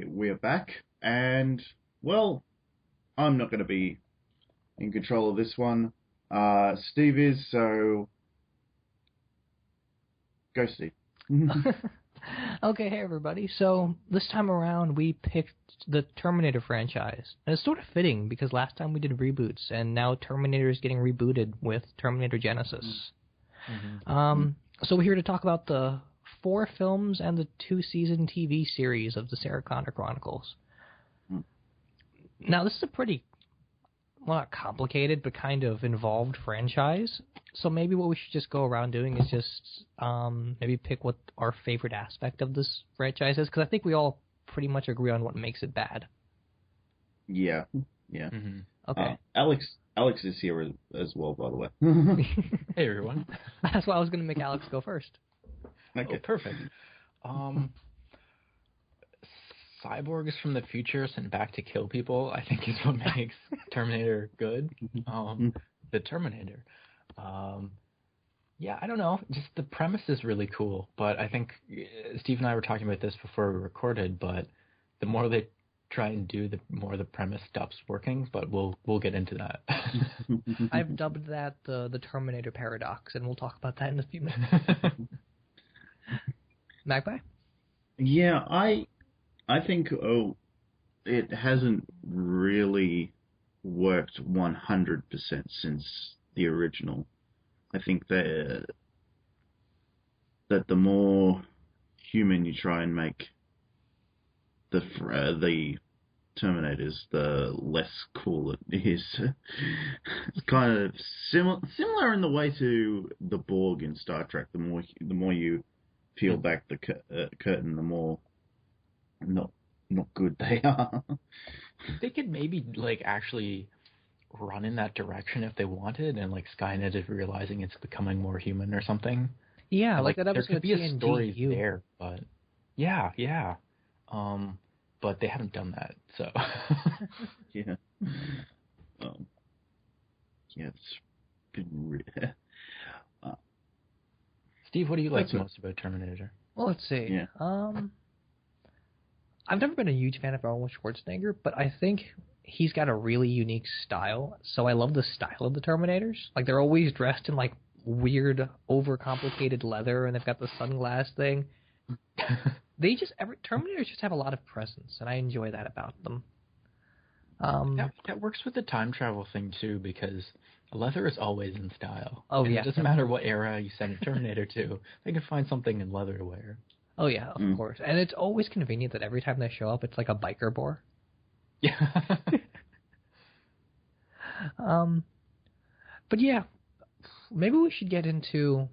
we're back, and well, I'm not going to be in control of this one. Steve is, so go, Steve. Okay, hey everybody. So this time around we picked the Terminator franchise. And it's sort of fitting because last time we did reboots and now Terminator is getting rebooted with Terminator Genesis. So we're here to talk about the 4 films and the 2-season TV series of the Sarah Connor Chronicles. Now this is a pretty, well, not complicated, but kind of involved franchise. So maybe what we should just go around doing is just maybe pick what our favorite aspect of this franchise is, because I think we all pretty much agree on what makes it bad. Yeah. Okay. Alex is here as well, by the way. Hey, everyone. That's why I was going to make Alex go first. Okay. Oh, perfect. Cyborgs from the future sent back to kill people, I think, is what makes Terminator good. The Terminator. Yeah, I don't know. Just the premise is really cool, but I think Steve and I were talking about this before we recorded, but the more they try and do, the more the premise stops working, but we'll get into that. I've dubbed that the Terminator paradox, and we'll talk about that in a few minutes. Magpie? Yeah, I think it hasn't really worked 100% since the original. I think that the more human you try and make the Terminators, the less cool it is. It's kind of similar in the way to the Borg in Star Trek. The more you peel back the curtain, the more not good they are. They could maybe actually run in that direction if they wanted, and Skynet is realizing it's becoming more human or something. Yeah, and, that there episode could be a story TNG. there, but yeah. But they haven't done that, so Yeah. Yeah, it's been Steve, what do you like most about Terminator? Well, let's see. Yeah. I've never been a huge fan of Arnold Schwarzenegger, but I think he's got a really unique style. So I love the style of the Terminators. They're always dressed in weird, overcomplicated leather, and they've got the sunglass thing. Terminators just have a lot of presence, and I enjoy that about them. That works with the time travel thing too, because leather is always in style. Oh, and yeah. It doesn't matter what era you send a Terminator to; they can find something in leather to wear. Oh yeah, of course. And it's always convenient that every time they show up, it's like a biker bar. Yeah. But yeah, maybe we should get into,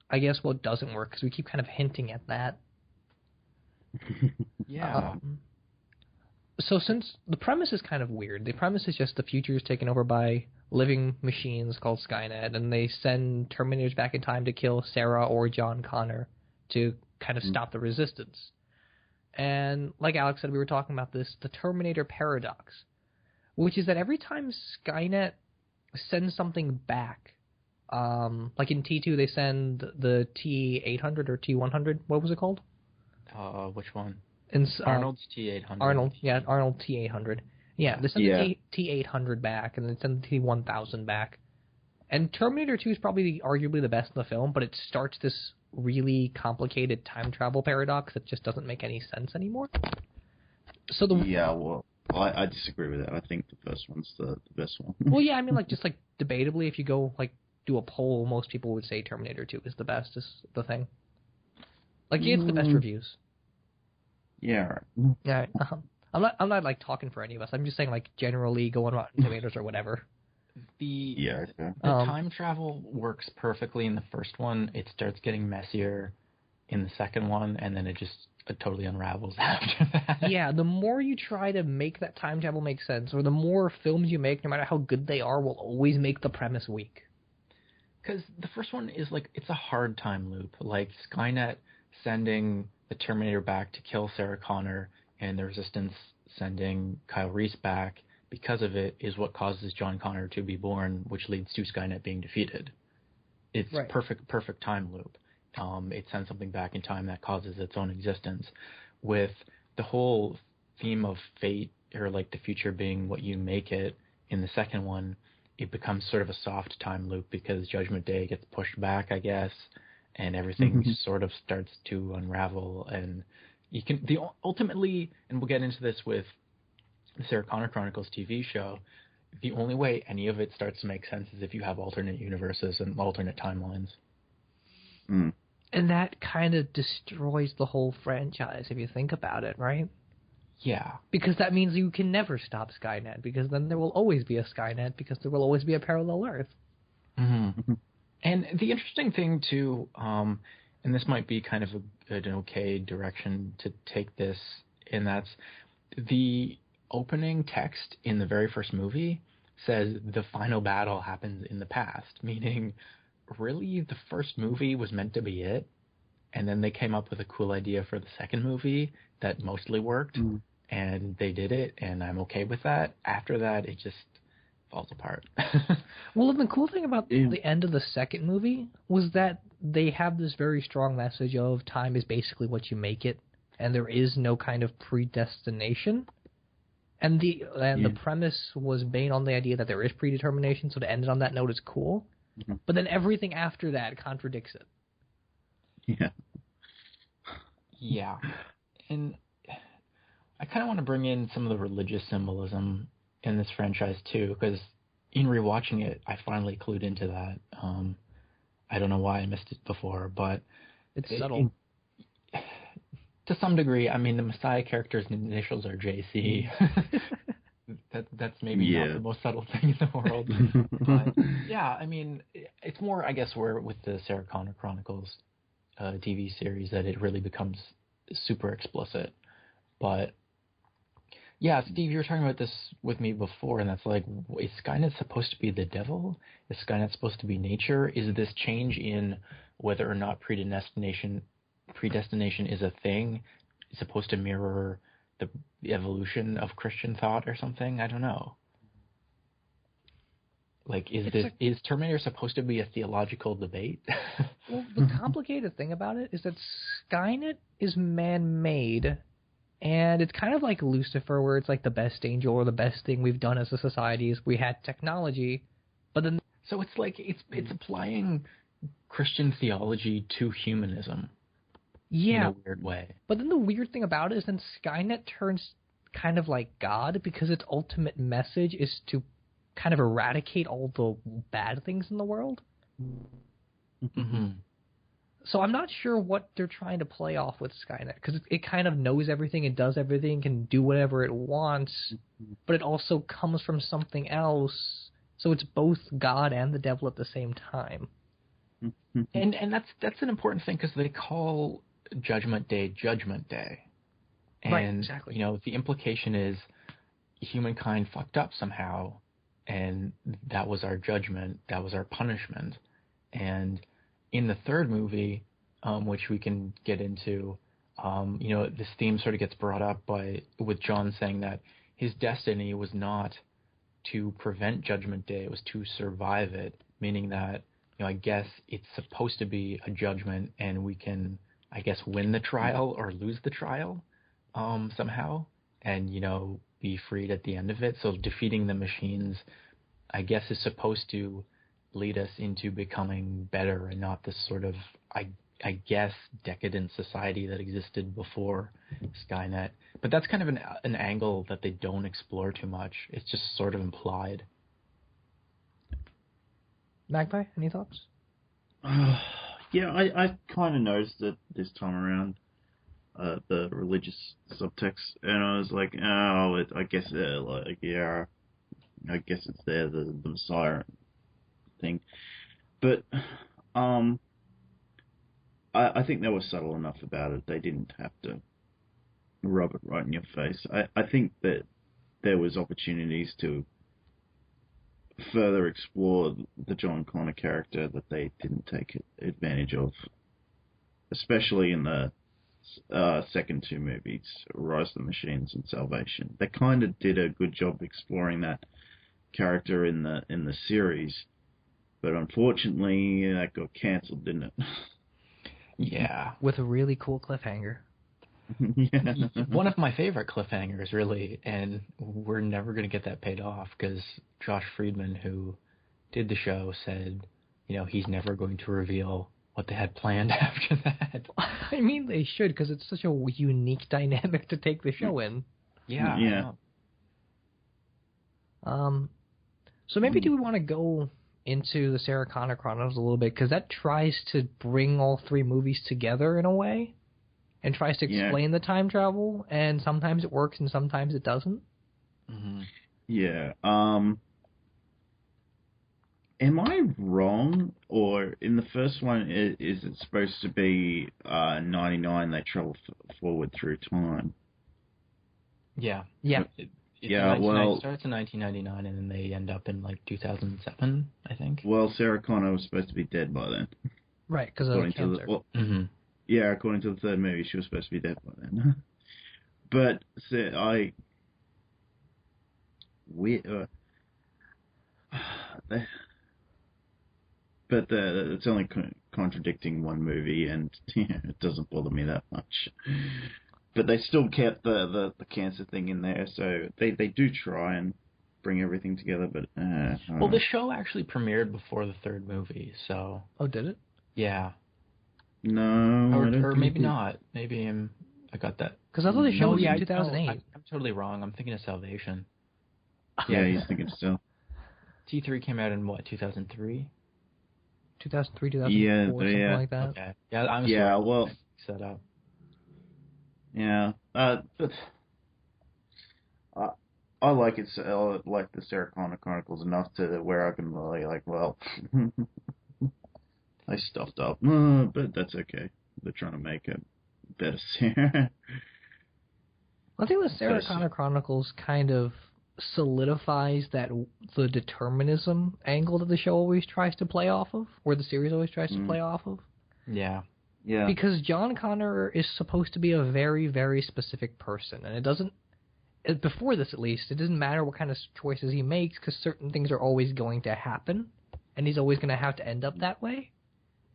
I guess, what doesn't work, because we keep kind of hinting at that. Yeah. So since the premise is kind of weird, the premise is just the future is taken over by living machines called Skynet, and they send Terminators back in time to kill Sarah or John Connor to kind of stop the resistance. And like Alex said, we were talking about this, the Terminator paradox, which is that every time Skynet sends something back, like in T2 they send the T-800 or T-100, what was it called? Which one? Arnold's T-800. Arnold T-800. Yeah, they send the T-800 back, and then send the T-1000 back. And Terminator 2 is probably arguably the best in the film, but it starts this really complicated time travel paradox that just doesn't make any sense anymore. So I disagree with that. I think the first one's the best one. Well, yeah, I mean, debatably, if you go, do a poll, most people would say Terminator 2 is the best, is the thing. It's the best reviews. Yeah, right. Yeah, I'm not talking for any of us. I'm just saying, generally go on Rotten Tomatoes or whatever. The time travel works perfectly in the first one. It starts getting messier in the second one, and then it totally unravels after that. Yeah, the more you try to make that time travel make sense, or the more films you make, no matter how good they are, will always make the premise weak. Because the first one is it's a hard time loop. Skynet sending the Terminator back to kill Sarah Connor, and the Resistance sending Kyle Reese back because of it is what causes John Connor to be born, which leads to Skynet being defeated. It's right. perfect time loop. It sends something back in time that causes its own existence. With the whole theme of fate, or like the future being what you make it, in the second one, it becomes sort of a soft time loop because Judgment Day gets pushed back, I guess, and everything sort of starts to unravel. And you can ultimately, and we'll get into this with the Sarah Connor Chronicles TV show, the only way any of it starts to make sense is if you have alternate universes and alternate timelines. Mm. And that kind of destroys the whole franchise if you think about it, right? Yeah. Because that means you can never stop Skynet, because then there will always be a Skynet, because there will always be a parallel Earth. Mm-hmm. And the interesting thing, too, and this might be kind of an okay direction to take this, and that's the opening text in the very first movie says the final battle happens in the past, meaning really the first movie was meant to be it, and then they came up with a cool idea for the second movie that mostly worked, and they did it, and I'm okay with that. After that, it just falls apart. Well, and the cool thing about the end of the second movie was that they have this very strong message of time is basically what you make it, and there is no kind of predestination. And the premise was based on the idea that there is predetermination, so to end it on that note is cool. But then everything after that contradicts it. Yeah. Yeah. And I kind of want to bring in some of the religious symbolism in this franchise, too, because in rewatching it, I finally clued into that. I don't know why I missed it before, but it's subtle. To some degree, I mean, the Messiah character's initials are JC. That's maybe not the most subtle thing in the world. But yeah, I mean, it's more, I guess, where with the Sarah Connor Chronicles TV series that it really becomes super explicit. But yeah, Steve, you were talking about this with me before, and that's like, is Skynet supposed to be the devil? Is Skynet supposed to be nature? Is this change in whether or not predestination is a thing supposed to mirror the evolution of Christian thought or something? I don't know. Like, is Terminator supposed to be a theological debate? Well, the complicated thing about it is that Skynet is man-made, and it's kind of like Lucifer, where it's like the best angel or the best thing we've done as a society is we had technology, but then... So it's like, it's applying Christian theology to humanism. Yeah. In a weird way. But then the weird thing about it is then Skynet turns kind of like God, because its ultimate message is to kind of eradicate all the bad things in the world. Mm-hmm. So I'm not sure what they're trying to play off with Skynet, because it kind of knows everything, it does everything, can do whatever it wants, but it also comes from something else, so it's both God and the devil at the same time. And that's an important thing, because they call Judgment Day, and right, exactly. You know, the implication is humankind fucked up somehow, and that was our judgment, that was our punishment. And in the third movie, which we can get into, you know, this theme sort of gets brought up with John saying that his destiny was not to prevent Judgment Day, it was to survive it, meaning that, you know, I guess it's supposed to be a judgment, and we can, I guess, win the trial or lose the trial somehow, and, you know, be freed at the end of it. So defeating the machines, I guess, is supposed to lead us into becoming better and not this sort of, I guess, decadent society that existed before Skynet. But that's kind of an angle that they don't explore too much. It's just sort of implied. Magpie, any thoughts? Yeah, I kind of noticed it this time around, the religious subtext, and I was like, oh, I guess, like, yeah, I guess it's there, the Messiah thing. But, I think they were subtle enough about it. They didn't have to rub it right in your face. I think that there was opportunities to further explore the John Connor character that they didn't take advantage of, especially in the second two movies, Rise of the Machines and Salvation. They kind of did a good job exploring that character in the series, but unfortunately that got cancelled, didn't it? Yeah, with a really cool cliffhanger. Yeah. One of my favorite cliffhangers, really, and we're never going to get that paid off because Josh Friedman, who did the show, said, he's never going to reveal what they had planned after that. I mean, they should, because it's such a unique dynamic to take the show in. Yeah. Yeah. So maybe do we want to go into the Sarah Connor Chronicles a little bit, because that tries to bring all three movies together in a way, and tries to explain the time travel, and sometimes it works and sometimes it doesn't. Mm-hmm. Yeah. Am I wrong? Or in the first one, is it supposed to be 99? They travel forward through time. Yeah. Yeah. It starts in 1999 and then they end up in like 2007, I think. Well, Sarah Connor was supposed to be dead by then. Right, because of cancer. Yeah, according to the third movie, she was supposed to be dead by then. But but it's only contradicting one movie, and it doesn't bother me that much. But they still kept the cancer thing in there, so they do try and bring everything together. But well, the show actually premiered before the third movie, so. Oh, did it? Yeah. No, or maybe not. Maybe I got that. Because I thought the show was in 2008. I'm totally wrong. I'm thinking of Salvation. Yeah, he's thinking still. T3 came out in what, 2003? 2003, 2004, something like that. Okay. Yeah, I'm sorry. Well, set up. Yeah, but I like it. I like the Sarah Connor Chronicles enough to where I can really well, I stuffed up, but that's okay. They're trying to make it better. I think the Sarah Connor Chronicles kind of solidifies the determinism angle that the show always tries to play off of, or the series always tries to play off of. Yeah. Yeah. Because John Connor is supposed to be a very, very specific person, and it doesn't, before this at least, it doesn't matter what kind of choices he makes, because certain things are always going to happen, and he's always going to have to end up that way.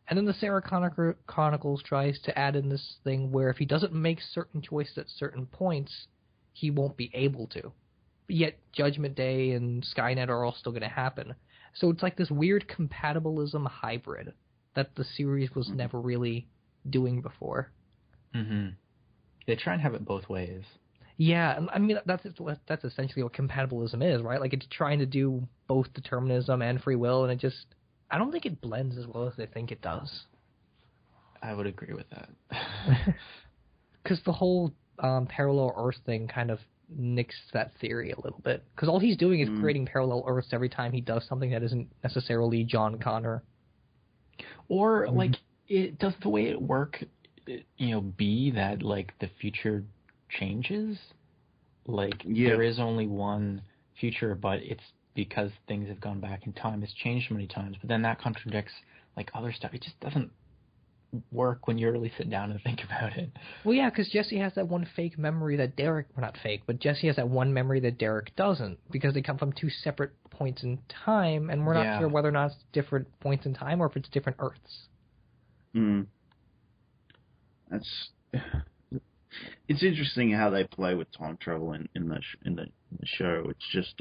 And then the Sarah Connor Chronicles tries to add in this thing where if he doesn't make certain choices at certain points, he won't be able to. But yet Judgment Day and Skynet are all still going to happen. So it's like this weird compatibilism hybrid that the series was never really doing before. Mm-hmm. They try and have it both ways. Yeah, I mean, that's essentially what compatibilism is, right? Like, it's trying to do both determinism and free will, and I don't think it blends as well as they think it does. I would agree with that. Because the whole parallel Earth thing kind of nicks that theory a little bit. Because all he's doing is creating parallel Earths every time he does something that isn't necessarily John Connor. Or, does the way it work, be that, the future changes? There is only one future, but it's because things have gone back in time. It's changed so many times, but then that contradicts, other stuff. It just doesn't work when you really sit down and think about it. Well, yeah, because Jesse has that one fake memory that Derek... Well, not fake, but Jesse has that one memory that Derek doesn't, because they come from two separate points in time, and we're not sure whether or not it's different points in time or if it's different Earths. It's interesting how they play with time travel in the show. It's just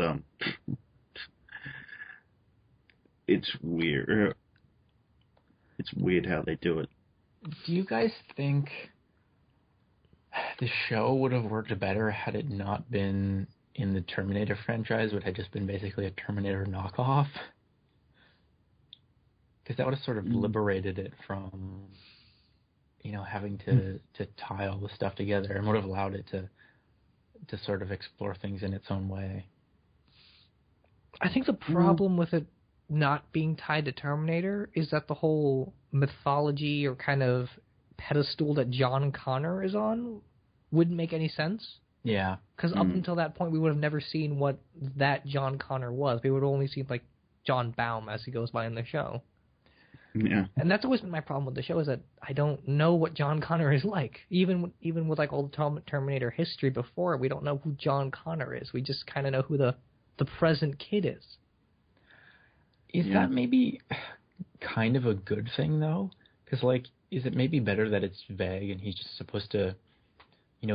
it's weird. It's weird how they do it. Do you guys think the show would have worked better had it not been in the Terminator franchise? Would it have just been basically a Terminator knockoff? Because that would have sort of liberated it from, having to tie all the stuff together, and would have allowed it to sort of explore things in its own way. I think the problem with it not being tied to Terminator is that the whole mythology or kind of pedestal that John Connor is on wouldn't make any sense. Yeah. Because up until that point, we would have never seen what that John Connor was. We would have only seen, John Baum as he goes by in the show. Yeah. And that's always been my problem with the show, is that I don't know what John Connor is like. Even with, all the Terminator history before, we don't know who John Connor is. We just kind of know who the present kid is. Is that maybe kind of a good thing, though? Because, is it maybe better that it's vague and he's just supposed to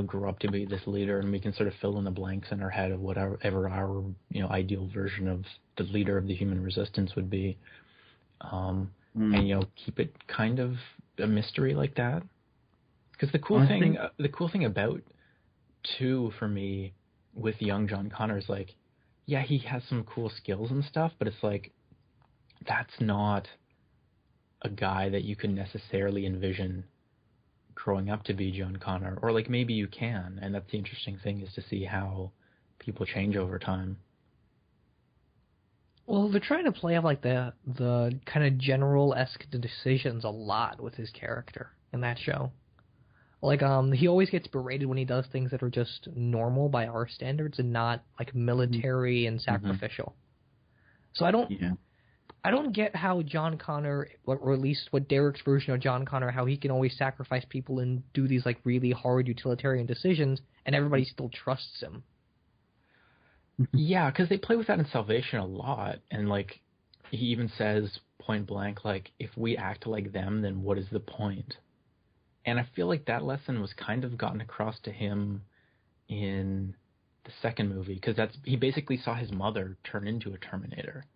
grow up to be this leader, and we can sort of fill in the blanks in our head of whatever our ideal version of the leader of the human resistance would be, and keep it kind of a mystery like that. Because the cool thing about 2 for me with young John Connor is like, yeah, he has some cool skills and stuff, but it's like that's not a guy that you can necessarily envision growing up to be John Connor, or like maybe you can, and that's the interesting thing, is to see how people change over time. Well, they're trying to play up like the kind of general-esque decisions a lot with his character in that show. Like, he always gets berated when he does things that are just normal by our standards and not like military and sacrificial. So I don't get how John Connor, or at least what Derek's version of John Connor, how he can always sacrifice people and do these like really hard utilitarian decisions, and everybody still trusts him. Yeah, because they play with that in Salvation a lot, and like he even says point blank, like, if we act like them, then what is the point? And I feel like that lesson was kind of gotten across to him in the second movie, because he basically saw his mother turn into a Terminator.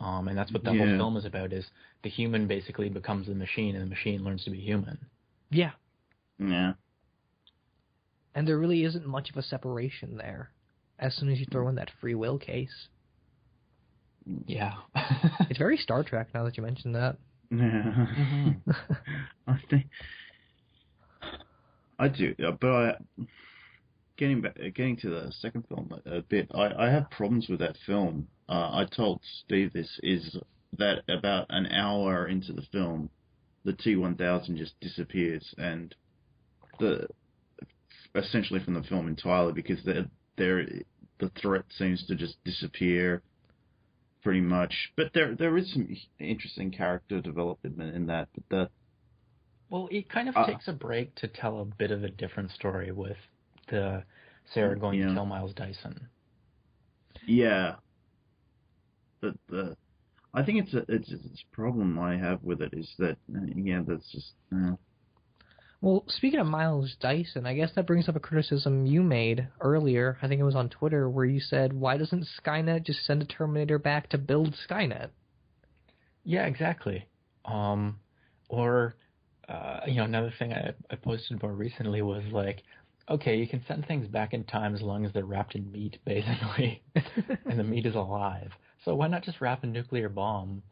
And that's what the whole film is about, is the human basically becomes the machine, and the machine learns to be human. Yeah. Yeah. And there really isn't much of a separation there, as soon as you throw in that free will case. Yeah. It's very Star Trek, now that you mention that. Yeah. I think I do, but getting to the second film a bit, I have problems with that film. I told Steve this, is that about an hour into the film, the T-1000 just disappears, and essentially from the film entirely, because the threat seems to just disappear pretty much. But there is some interesting character development in that. But well, it kind of takes a break to tell a bit of a different story with the Sarah going to kill Miles Dyson. Yeah. But I think it's a problem I have with it is that that's just. Well, speaking of Miles Dyson, I guess that brings up a criticism you made earlier. I think it was on Twitter, where you said, "Why doesn't Skynet just send a Terminator back to build Skynet?" Yeah, exactly. Another thing I posted more recently was like, okay, you can send things back in time as long as they're wrapped in meat, basically, and the meat is alive. So why not just wrap a nuclear bomb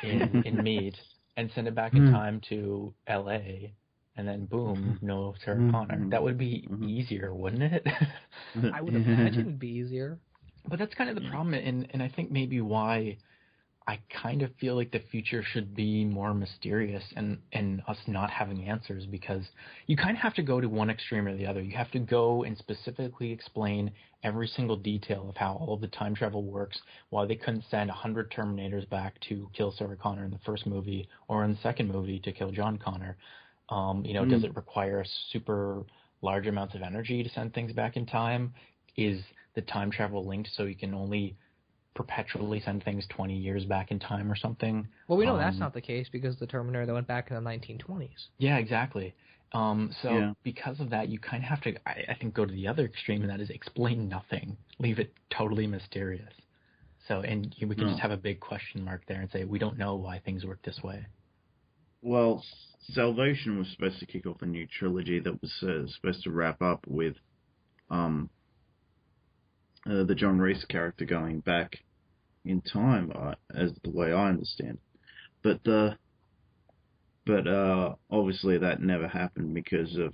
in meat and send it back in time to L.A., and then boom, no Sarah Connor? That would be easier, wouldn't it? I would imagine it'd be easier. But that's kind of the problem, and I think maybe why I kind of feel like the future should be more mysterious and us not having answers, because you kind of have to go to one extreme or the other. You have to go and specifically explain every single detail of how all of the time travel works, why they couldn't send 100 Terminators back to kill Sarah Connor in the first movie, or in the second movie to kill John Connor. Does it require super large amounts of energy to send things back in time? Is the time travel linked so you can only perpetually send things 20 years back in time or something? Well, we know that's not the case, because the Terminator that went back in the 1920s. Yeah, exactly. Because of that, you kind of have to, I think, go to the other extreme, and that is explain nothing. Leave it totally mysterious. So, we can just have a big question mark there and say, we don't know why things work this way. Well, Salvation was supposed to kick off a new trilogy that was supposed to wrap up with the John Reese character going back in time, as the way I understand. But obviously that never happened because of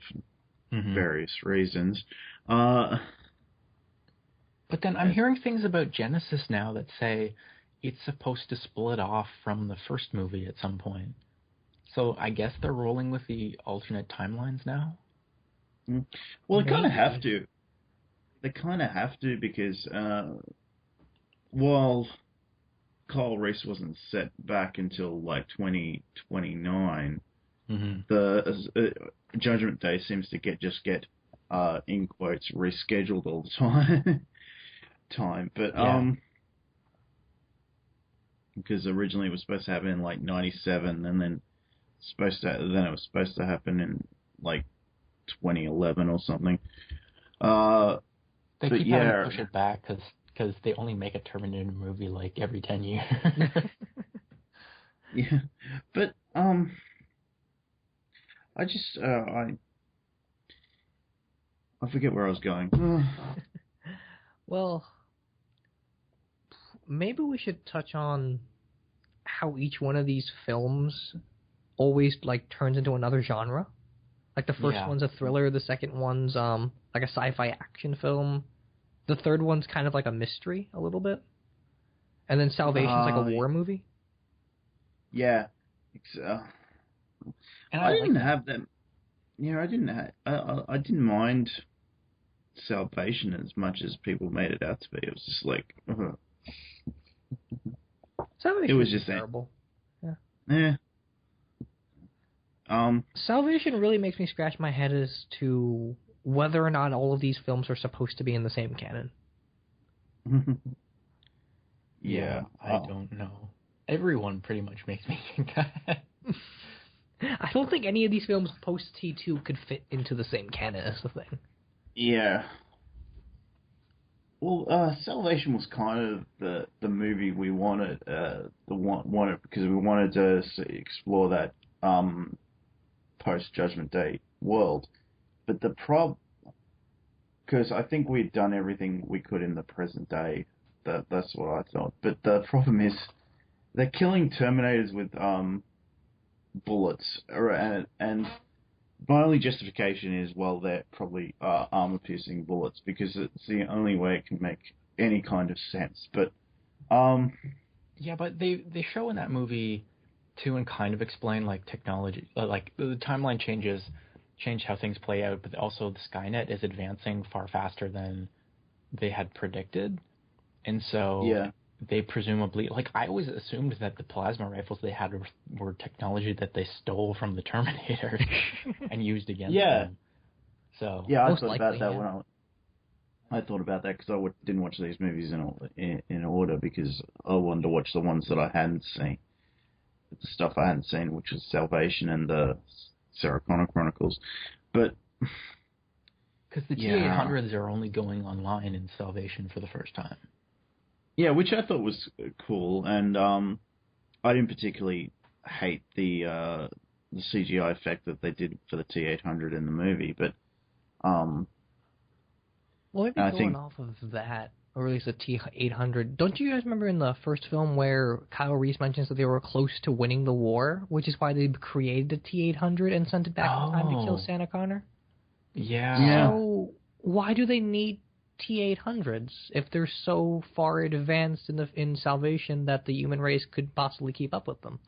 various reasons. But then I'm hearing things about Genesis now that say it's supposed to split off from the first movie at some point. So I guess they're rolling with the alternate timelines now? Well, they kind of have to. They kind of have to, because while Kyle Reese wasn't set back until like 2029, the Judgment Day seems to get in quotes rescheduled all the time. But because originally it was supposed to happen in like 97, and then it was supposed to happen in like 2011 or something. They but keep yeah, having to push it back because they only make a Terminator movie like every 10 years. yeah, but I just I forget where I was going. Well, maybe we should touch on how each one of these films always like turns into another genre. Like the first one's a thriller, the second one's like a sci-fi action film, the third one's kind of like a mystery a little bit, and then Salvation's like a war movie. Yeah, and I didn't like have them. Yeah, I didn't. I didn't mind Salvation as much as people made it out to be. It was just like Salvation it was just terrible. Yeah. Salvation really makes me scratch my head as to whether or not all of these films are supposed to be in the same canon. Yeah, I don't know. Everyone pretty much makes me think that. I don't think any of these films post T2 could fit into the same canon as the thing. Yeah. Well, Salvation was kind of the movie we wanted, wanted because we wanted to explore that post Judgment Day world. But the because I think we'd done everything we could in the present day. That's what I thought. But the problem is they're killing Terminators with bullets, and my only justification is, well, they're probably armor-piercing bullets because it's the only way it can make any kind of sense. But yeah, but they show in that movie too, and kind of explain like technology, like the timeline change how things play out, but also the Skynet is advancing far faster than they had predicted, and so yeah. They presumably, like, I always assumed that the plasma rifles they had were technology that they stole from the Terminator and used against them. So yeah, I thought about that when I thought about that because I didn't watch these movies in order because I wanted to watch the ones that I hadn't seen, the stuff I hadn't seen, which was Salvation and the Sarah Connor Chronicles, but because the T-800s are only going online in Salvation for the first time. Yeah, which I thought was cool, and I didn't particularly hate the CGI effect that they did for the T-800 in the movie, but well, maybe going off of that, or at least the T-800, don't you guys remember in the first film where Kyle Reese mentions that they were close to winning the war, which is why they created the T-800 and sent it back in time to kill Sarah Connor? Yeah. So why do they need T-800s if they're so far advanced in Salvation that the human race could possibly keep up with them?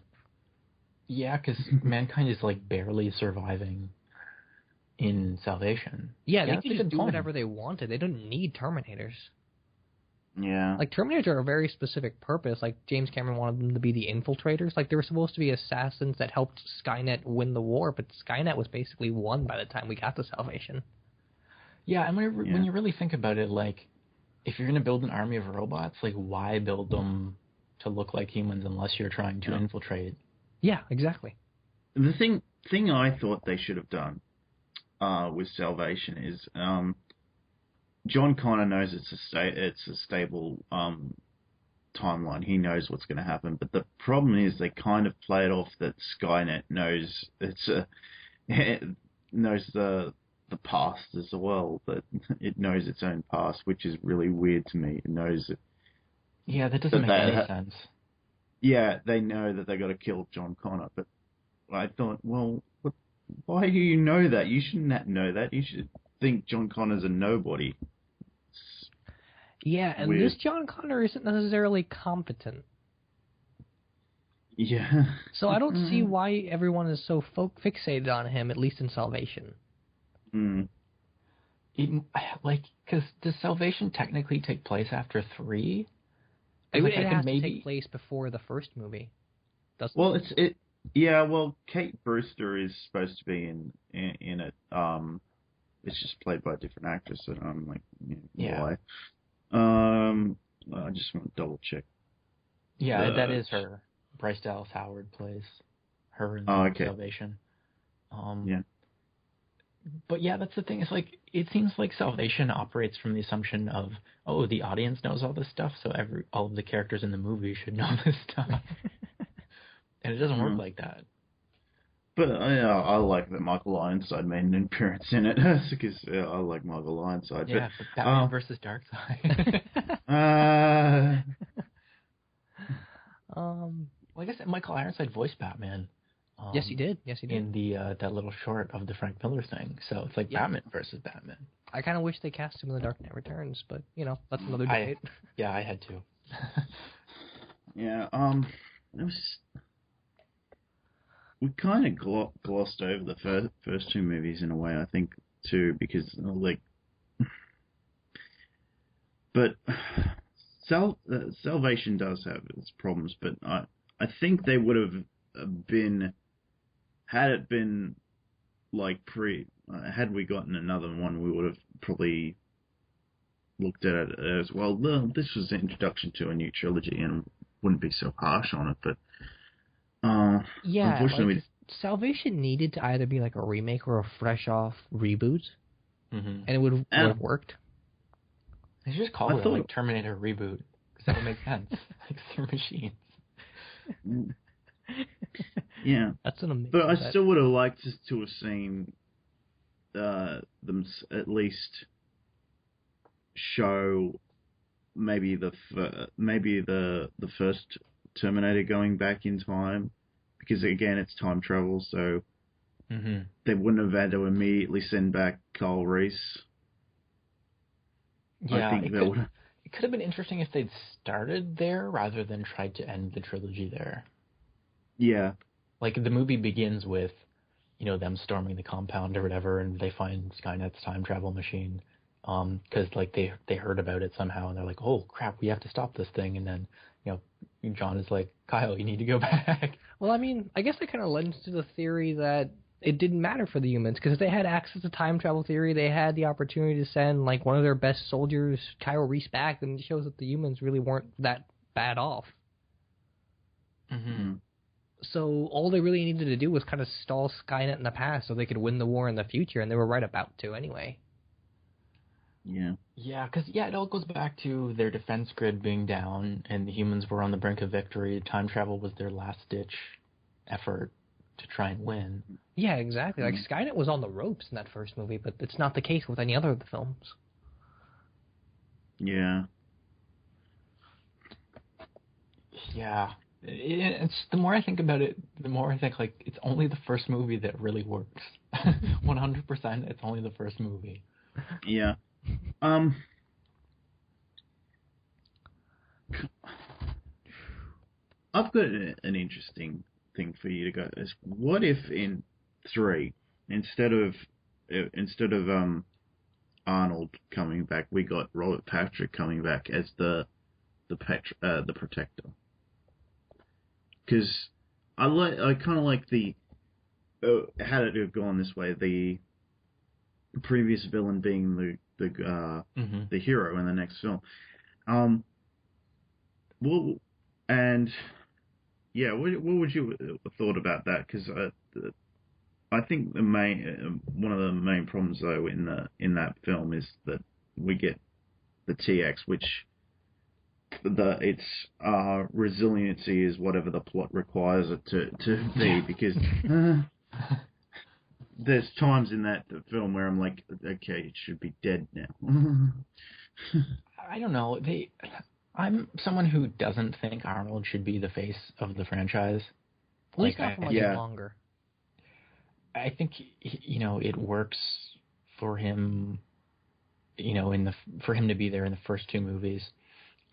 Yeah, because mankind is like barely surviving in Salvation. Yeah, they can just do whatever they wanted. They don't need Terminators. Yeah. Like, Terminators are a very specific purpose. Like, James Cameron wanted them to be the infiltrators. Like, they were supposed to be assassins that helped Skynet win the war, but Skynet was basically won by the time we got to Salvation. Yeah, and when you really think about it, like, if you're going to build an army of robots, like, why build them to look like humans unless you're trying to infiltrate? Yeah, exactly. The thing I thought they should have done with Salvation is John Connor knows it's a stable timeline. He knows what's going to happen, but the problem is they kind of play it off that Skynet knows knows the past as well, that it knows its own past, which is really weird to me. It knows it. Yeah, that doesn't make any sense. Yeah, they know that they got to kill John Connor, but I thought, well, why do you know that? You shouldn't know that. You should think John Connor's a nobody. Yeah, and this John Connor isn't necessarily competent. Yeah. So I don't see why everyone is so fixated on him, at least in Salvation. Because does Salvation technically take place after 3? It has to take place before the first movie. Well, well, Kate Brewster is supposed to be in it. It's just played by a different actress, and I'm like, why? I just want to double check. Yeah, that is her. Bryce Dallas Howard plays her in Salvation. Yeah. But yeah, that's the thing. It's like it seems like Salvation operates from the assumption of, oh, the audience knows all this stuff, so all of the characters in the movie should know this stuff, and it doesn't work like that. But I like that Michael Ironside made an appearance in it because I like Michael Ironside. Yeah, but Batman versus Darkseid. Well, I guess Michael Ironside voiced Batman. Yes, he did. Yes, he did. In the that little short of the Frank Miller thing. So it's like Batman versus Batman. I kind of wish they cast him in The Dark Knight Returns, but that's another debate. I had to. Yeah. We kind of glossed over the first two movies in a way, I think, too, because but Salvation does have its problems, but I think they would have been. Had it been had we gotten another one, we would have probably looked at it as well. This was an introduction to a new trilogy, and wouldn't be so harsh on it. But unfortunately, Salvation needed to either be like a remake or a fresh off reboot, and it would have worked. They should just call it like Terminator reboot because that would make sense. Like they're machines. Yeah, that's an amazing. But I still would have liked to have seen them at least show maybe the first Terminator going back in time, because again it's time travel, so they wouldn't have had to immediately send back Kyle Reese. Yeah, it could have been interesting if they'd started there rather than tried to end the trilogy there. Yeah. Like, the movie begins with, them storming the compound or whatever, and they find Skynet's time travel machine. Because, they heard about it somehow, and they're like, oh, crap, we have to stop this thing. And then, John is like, Kyle, you need to go back. Well, I mean, I guess that kind of lends to the theory that it didn't matter for the humans, because if they had access to time travel theory, they had the opportunity to send, one of their best soldiers, Kyle Reese, back, and it shows that the humans really weren't that bad off. Mm-hmm. So all they really needed to do was kind of stall Skynet in the past so they could win the war in the future, and they were right about to anyway. Yeah. Yeah, because, it all goes back to their defense grid being down, and the humans were on the brink of victory. Time travel was their last-ditch effort to try and win. Yeah, exactly. Like, Skynet was on the ropes in that first movie, but it's not the case with any other of the films. Yeah. Yeah. It's the more I think about it, the more I think it's only the first movie that really works. 100%, it's only the first movie. Yeah. I've got an interesting thing for you to go. What if in 3, instead of Arnold coming back, we got Robert Patrick coming back as the Protector? Because I kind of like had it have gone this way, the previous villain being the hero in the next film. What would you have thought about that? Because I think one of the main problems though in that film is that we get the TX, which its resiliency is whatever the plot requires it to be, because there's times in that film where I'm like, okay, it should be dead now. I don't know. I'm someone who doesn't think Arnold should be the face of the franchise. Well, he's not for much longer. I think it works for him. For him to be there in the first 2 movies.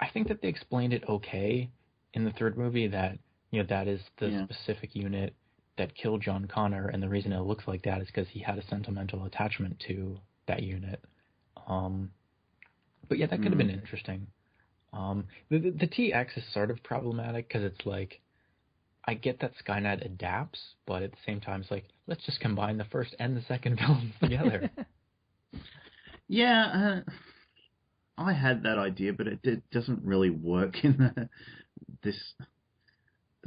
I think that they explained it okay in the 3rd movie, that that is the specific unit that killed John Connor, and the reason it looks like that is because he had a sentimental attachment to that unit. But yeah, that could have been interesting. The TX is sort of problematic because it's like, I get that Skynet adapts, but at the same time, it's like, let's just combine the first and the second films together. Yeah, I had that idea, but it doesn't really work in this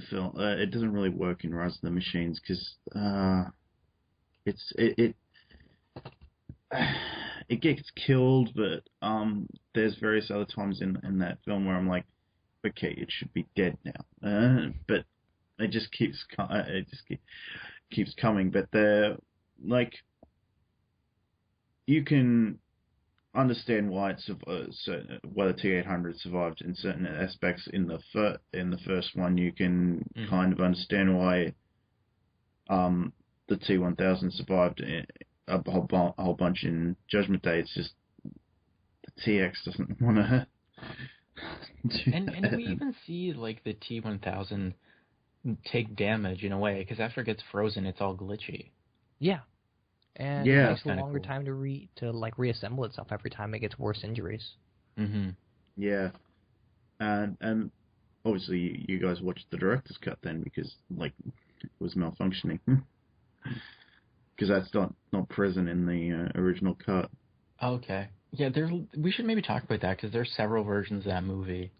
film. It doesn't really work in Rise of the Machines because it gets killed, but there's various other times in that film where I'm like, okay, it should be dead now, but it just keeps coming. But they're like, you can understand why why the T-800 survived in certain aspects in the first one. You can kind of understand why the T-1000 survived a whole bunch in Judgment Day. It's just the TX doesn't want to. And we even see like the T-1000 take damage in a way, because after it gets frozen, it's all glitchy. Yeah. And Yeah, it takes a longer cool. time to reassemble itself every time it gets worse injuries. Mm-hmm. Yeah, and obviously you guys watched the director's cut then, because like it was malfunctioning, because that's not present in the original cut. Okay. Yeah, we should maybe talk about that, because there's several versions of that movie.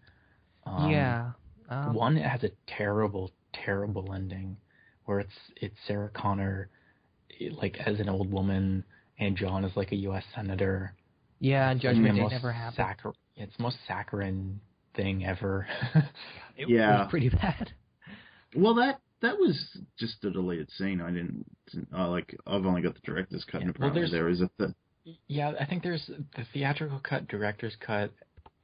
Yeah. One has a terrible, terrible ending, where it's Sarah Connor, like as an old woman, and John is like a U.S. senator. Yeah, and Judgment Day never happened. It's the most saccharine thing ever. It was pretty bad. Well, that was just a deleted scene. I've only got the director's cut, and apparently there is a. Yeah, I think there's the theatrical cut, director's cut,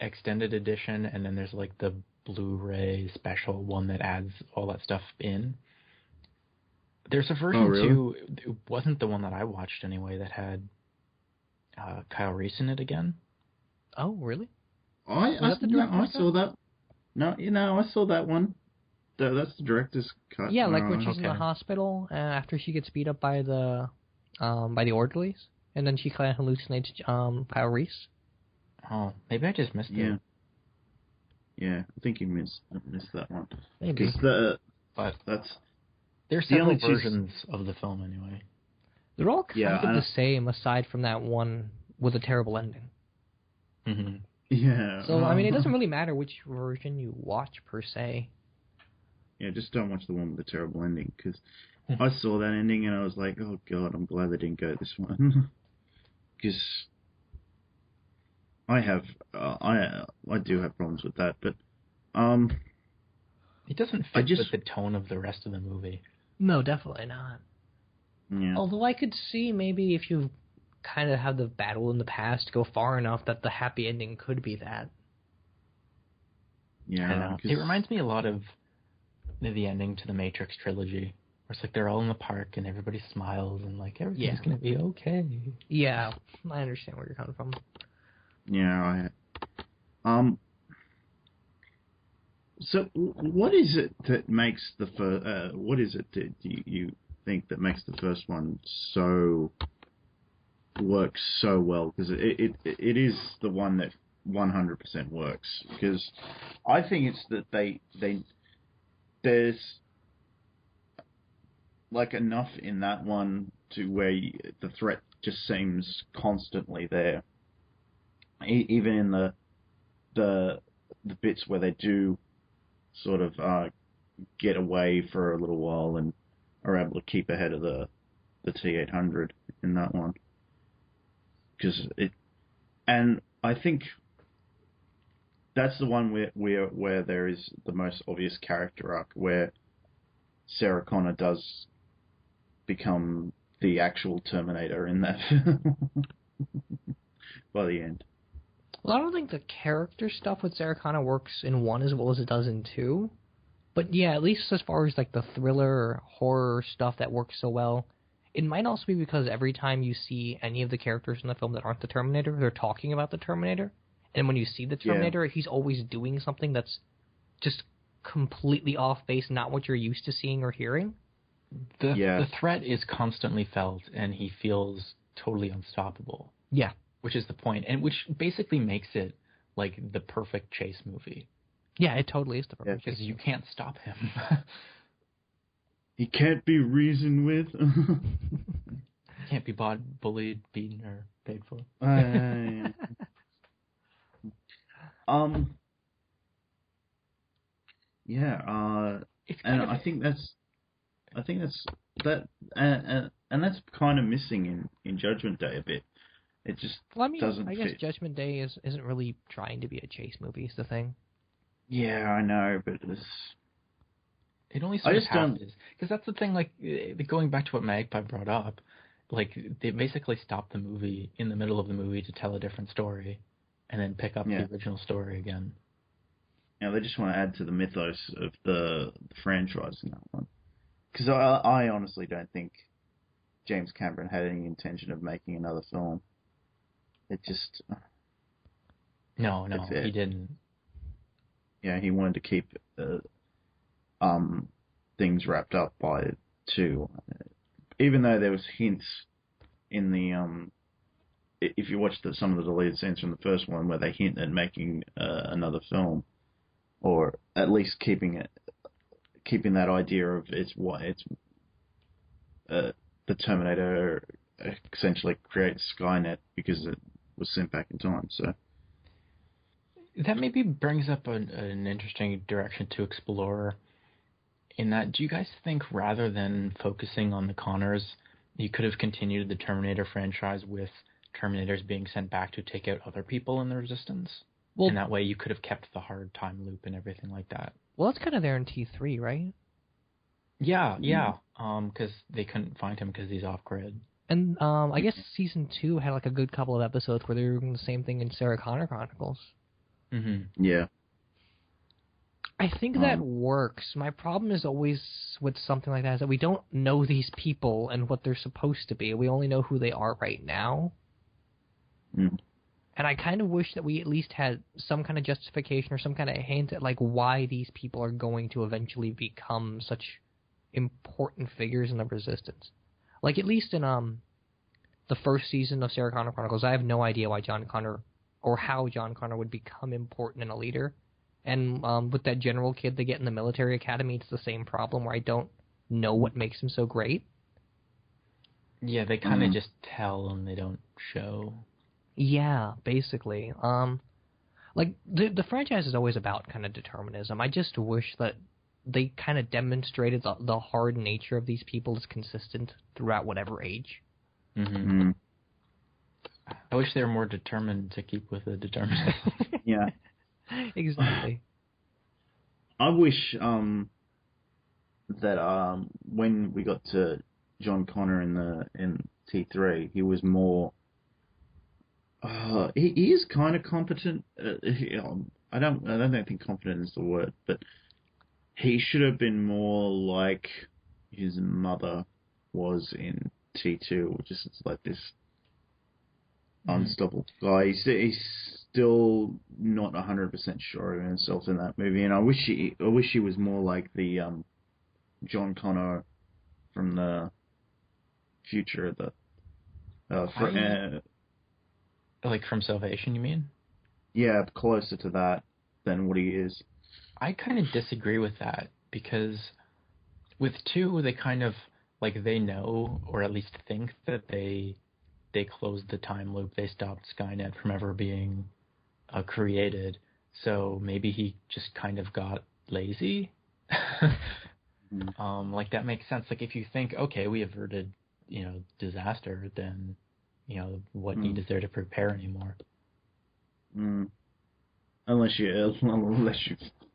extended edition, and then there's like the Blu-ray special one that adds all that stuff in. There's a version too. It wasn't the one that I watched anyway, that had Kyle Reese in it again. Oh, really? I saw that. No, I saw that one. That's the director's cut. Yeah, like when she's in the hospital after she gets beat up by the orderlies, and then she kind of hallucinates Kyle Reese. Oh, maybe I just missed it. Yeah, I think you missed that one. Maybe. But that's there's several versions of the film anyway. They're all kind of the same, aside from that one with a terrible ending. Mm-hmm. Yeah. So I mean, it doesn't really matter which version you watch per se. Yeah, just don't watch the one with the terrible ending, because I saw that ending and I was like, oh god, I'm glad they didn't go this one, because I do have problems with that, but it doesn't fit with the tone of the rest of the movie. No, definitely not. Yeah. Although I could see maybe if you kind of have the battle in the past go far enough that the happy ending could be that. Yeah. I don't know. It reminds me a lot of the ending to the Matrix trilogy, where it's like they're all in the park and everybody smiles and like everything's gonna be okay. Yeah, I understand where you're coming from. Yeah. So, what is it that makes the first? What is it that you think that makes the first one works so well? Because it is the one that 100% works. Because I think it's that there's like enough in that one to where the threat just seems constantly there. Even in the bits where they do sort of get away for a little while and are able to keep ahead of the T-800 in that one, and I think that's the one where there is the most obvious character arc, where Sarah Connor does become the actual Terminator in that by the end. Well, I don't think the character stuff with Sarah Connor works in 1 as well as it does in 2. But yeah, at least as far as like the thriller or horror stuff that works so well, it might also be because every time you see any of the characters in the film that aren't the Terminator, they're talking about the Terminator. And when you see the Terminator, he's always doing something that's just completely off base, not what you're used to seeing or hearing. The threat is constantly felt, and he feels totally unstoppable. Yeah. Which is the point, and which basically makes it like the perfect chase movie. Yeah, it totally is the perfect because you can't stop him. He can't be reasoned with. Can't be bullied, beaten, or paid for. And I think that's that, and that's kind of missing in Judgment Day a bit. It just Well, I mean, doesn't I guess fit. Judgment Day isn't really trying to be a chase movie, is the thing. Yeah, I know, but It only I sort of just half don't. is. Because that's the thing, like, going back to what Magpie brought up, like, they basically stop the movie in the middle of the movie to tell a different story, and then pick up Yeah, the original story again. they just want to add to the mythos of the franchise in that one. Because I honestly don't think James Cameron had any intention of making another film. It just, No, it's he it. didn't. Yeah, he wanted to keep um things wrapped up by two. Even though there was hints in the if you watch some of the deleted scenes from the first one where they hint at making another film, or at least keeping that idea of it's the Terminator essentially creates Skynet because it was sent back in time. So That maybe brings up an interesting direction to explore. In that, do you guys think rather than focusing on the Connors, you could have continued the Terminator franchise with Terminators being sent back to take out other people in the Resistance? Well, And that way you could have kept the hard time loop and everything like that. well, that's kind of there in T3, right? Yeah. Because they couldn't find him because he's off grid. And I guess season 2 had like a good couple of episodes where they were doing the same thing in Sarah Connor Chronicles. Mm-hmm. yeah, I think that works. My problem is always with something like that is that we don't know these people and what they're supposed to be. We only know who they are right now. mm. And I kind of wish that we at least had some kind of justification or some kind of hint at like why these people are going to eventually become such important figures in the Resistance. Like at least in the first season of Sarah Connor Chronicles, I have no idea why John Connor or how John Connor would become important and a leader. And with that general kid they get in the military academy, it's the same problem where I don't know what makes him so great. Yeah, they kind of just tell and they don't show. Yeah, basically. Like the franchise is always about kind of determinism. I just wish that they kind of demonstrated the hard nature of these people is consistent throughout whatever age. Mm-hmm. I wish they were more determined to keep with the determinism. Yeah. Exactly. I wish that when we got to John Connor in T3, he was more. He is kind of competent. I don't think competent is the word, but he should have been more like his mother was in T2, which is like this unstoppable guy. He's still not 100% sure of himself in that movie, and I wish he was more like the John Connor from the future. Like from Salvation, you mean? Yeah, closer to that than what he is. I kind of disagree with that because with 2, they kind of like they know or at least think that they closed the time loop. They stopped Skynet from ever being created. So maybe he just kind of got lazy. Like that makes sense. Like if you think, okay, we averted, disaster, then, what need is there to prepare anymore? Unless you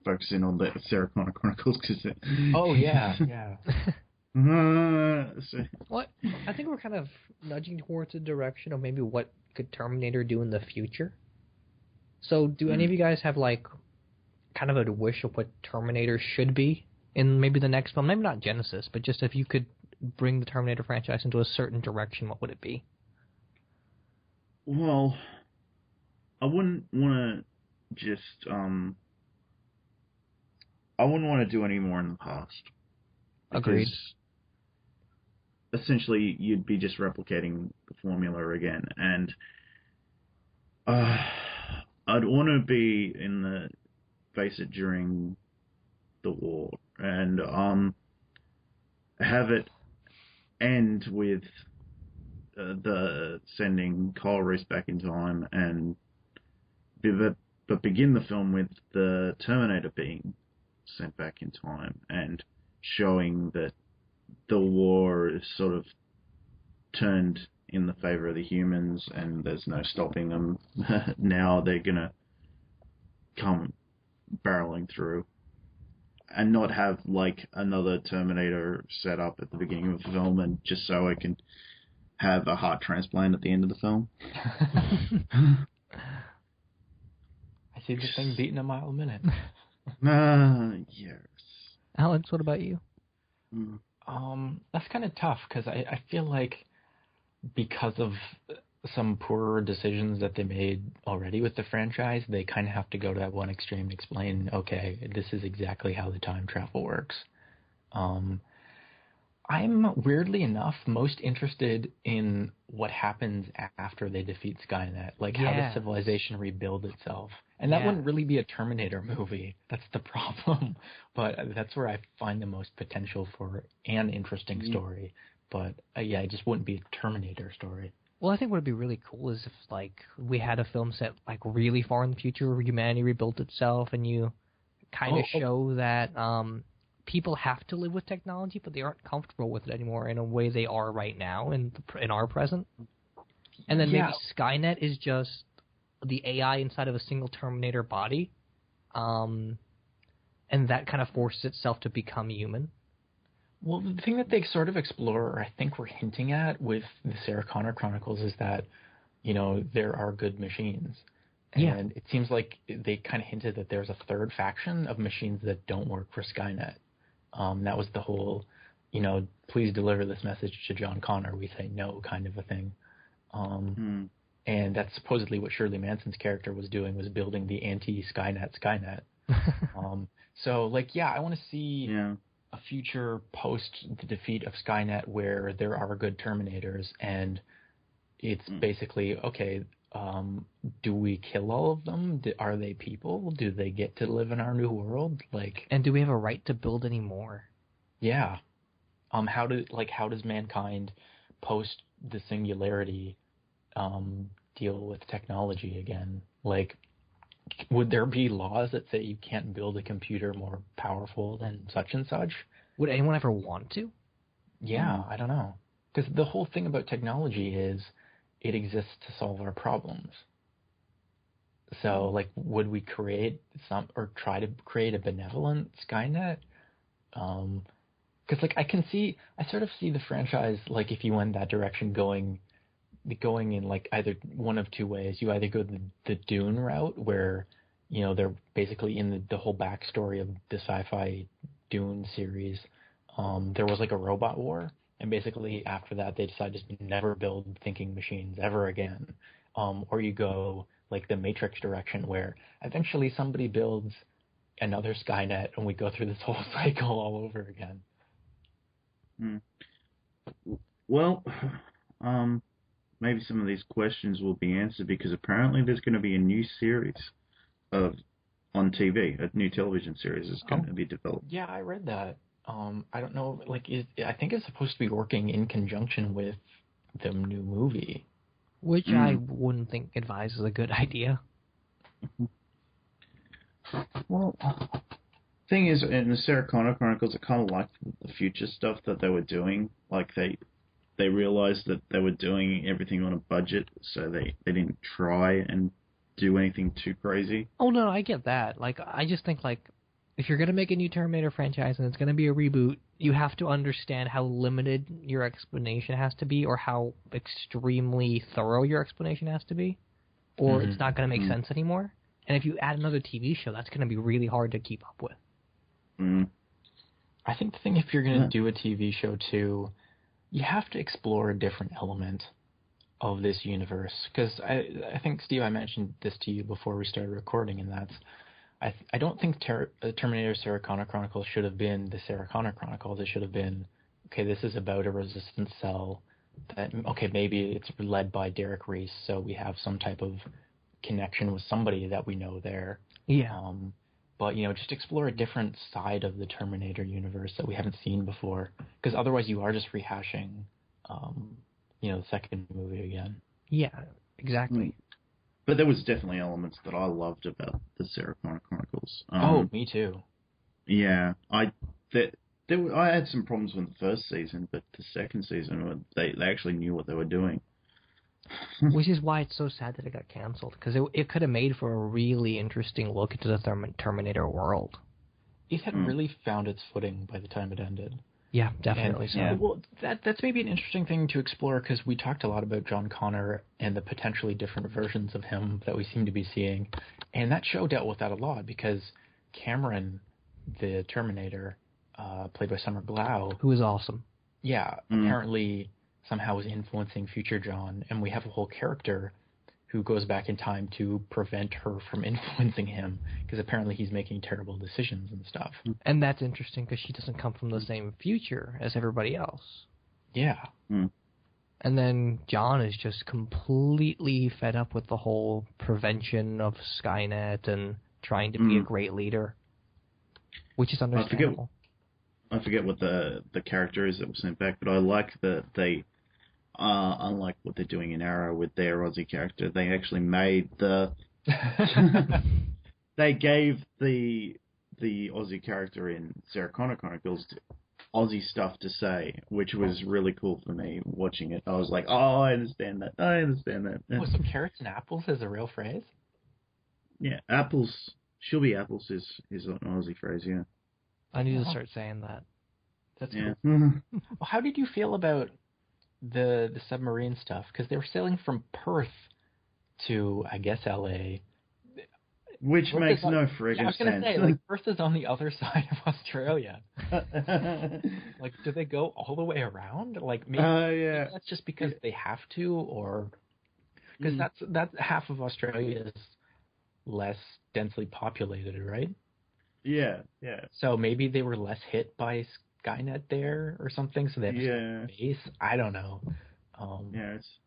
focus in on the Sarah Connor Chronicles, because Oh yeah. Well, I think we're kind of nudging towards a direction of maybe what could Terminator do in the future. So, do any of you guys have like kind of a wish of what Terminator should be in maybe the next film? Maybe not Genesis, but just if you could bring the Terminator franchise into a certain direction, what would it be? Well, I wouldn't want to just I wouldn't want to do any more in the past. Agreed. Essentially, you'd be just replicating the formula again, and I'd want to be in the face it during the war, and have it end with the sending Kyle Reese back in time, and but begin the film with the Terminator being sent back in time and showing that the war is sort of turned in the favor of the humans, and there's no stopping them. Now they're gonna come barreling through, and not have like another Terminator set up at the beginning of the film, and just so I can have a heart transplant at the end of the film. I see the thing beating a mile a minute. Yes. Alex, what about you? That's kind of tough because I feel like because of some poorer decisions that they made already with the franchise, they kind of have to go to that one extreme and explain, okay, this is exactly how the time travel works. I'm, weirdly enough, most interested in what happens after they defeat Skynet. Like, how does civilization rebuild itself? And that wouldn't really be a Terminator movie. That's the problem. But that's where I find the most potential for an interesting story. But, it just wouldn't be a Terminator story. Well, I think what would be really cool is if, like, we had a film set, like, really far in the future where humanity rebuilt itself, and you kind of show that people have to live with technology, but they aren't comfortable with it anymore in a way they are right now in our present. And then maybe Skynet is just the AI inside of a single Terminator body, and that kind of forces itself to become human. Well, the thing that they sort of explore, or I think we're hinting at with the Sarah Connor Chronicles, is that, there are good machines. And it seems like they kind of hinted that there's a third faction of machines that don't work for Skynet. That was the whole, please deliver this message to John Connor. We say no kind of a thing. And that's supposedly what Shirley Manson's character was doing, was building the anti-Skynet. So, I want to see a future post the defeat of Skynet where there are good Terminators, and it's basically, okay, do we kill all of them? Are they people? Do they get to live in our new world? And do we have a right to build any more? Yeah. How does mankind post the singularity deal with technology again? Would there be laws that say you can't build a computer more powerful than such and such? Would anyone ever want to? Yeah, I don't know. Because the whole thing about technology is it exists to solve our problems. So, would we create try to create a benevolent Skynet? Because, I sort of see the franchise, if you went that direction, going in, either one of two ways. You either go the Dune route, where, they're basically in the whole backstory of the sci-fi Dune series. There was, a robot war. And basically, after that, they decided to never build thinking machines ever again. Or you go, the Matrix direction, where eventually somebody builds another Skynet, and we go through this whole cycle all over again. Well, maybe some of these questions will be answered, because apparently there's going to be a new series on TV. A new television series is going to be developed. Yeah, I read that. I don't know, I think it's supposed to be working in conjunction with the new movie. Which I wouldn't think advises a good idea. Well, thing is, in the Sarah Connor Chronicles, I kind of liked the future stuff that they were doing. They realized that they were doing everything on a budget, so they didn't try and do anything too crazy. Oh, no, I get that. I just think, if you're going to make a new Terminator franchise and it's going to be a reboot, you have to understand how limited your explanation has to be, or how extremely thorough your explanation has to be, or it's not going to make sense anymore. And if you add another TV show, that's going to be really hard to keep up with. I think the thing, if you're going to do a TV show too, you have to explore a different element of this universe. Because I think, Steve, I mentioned this to you before we started recording, and that's, I don't think Terminator Sarah Connor Chronicles should have been the Sarah Connor Chronicles. It should have been, okay, this is about a resistance cell that, okay, maybe it's led by Derek Reese, so we have some type of connection with somebody that we know there. Yeah. But, just explore a different side of the Terminator universe that we haven't seen before. Because otherwise you are just rehashing, the second movie again. Yeah, exactly. But there was definitely elements that I loved about the Sarah Connor Chronicles. Me too. Yeah, I had some problems with the first season, but the second season, they actually knew what they were doing. Which is why it's so sad that it got canceled, because it could have made for a really interesting look into the Terminator world. It had really found its footing by the time it ended. Yeah, definitely so. Yeah. Well, that's maybe an interesting thing to explore, because we talked a lot about John Connor and the potentially different versions of him that we seem to be seeing. And that show dealt with that a lot, because Cameron, the Terminator, played by Summer Glau, who is awesome. Yeah, apparently somehow was influencing future John, and we have a whole character who goes back in time to prevent her from influencing him, because apparently he's making terrible decisions and stuff. And that's interesting, because she doesn't come from the same future as everybody else. Yeah. And then John is just completely fed up with the whole prevention of Skynet and trying to be a great leader, which is understandable. I forget what the character is that was sent back, but I like that they, unlike what they're doing in Arrow with their Aussie character, they actually made they gave the Aussie character in Sarah Connor Chronicles Aussie stuff to say, which was really cool for me watching it. I was like, oh, I understand that. Oh, so carrots and apples is a real phrase? Yeah, apples. She'll be apples is an Aussie phrase, yeah. I need to start saying that. That's cool. Well, how did you feel about the submarine stuff? Because they were sailing from Perth to, I guess, L.A. Which Perth makes no friggin' sense. I was going to say, like, Perth is on the other side of Australia. Like, do they go all the way around? Like, maybe that's just because they have to, or... Because that's half of Australia is less densely populated, right? Yeah. So maybe they were less hit by Skynet there or something, so they have base. I don't know.